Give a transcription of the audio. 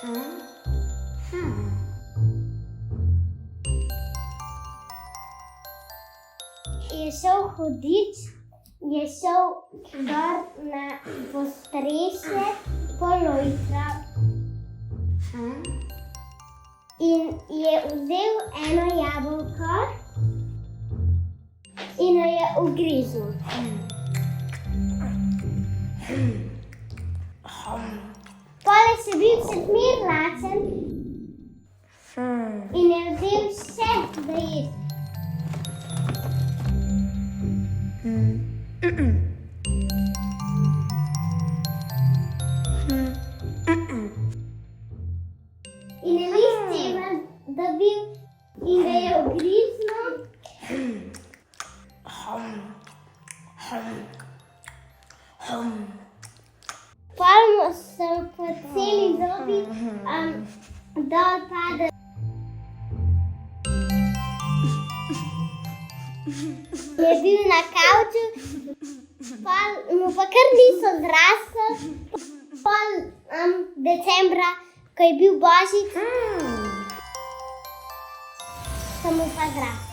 Je šel hudič, je šel gor na podstrešje pol ujtra in je vzel eno jabolko in jo je ugrizel. Pol je še bil še zmer lačen in je vzel še za jesti. In je list čevelj dobil in ga je ugriznil. Pol mu so po celi zobi dol padli. Je bil na kavču, pol mu pa kar niso zrasli. Pol decembra, ko je bil božič, so mu pa zrasli.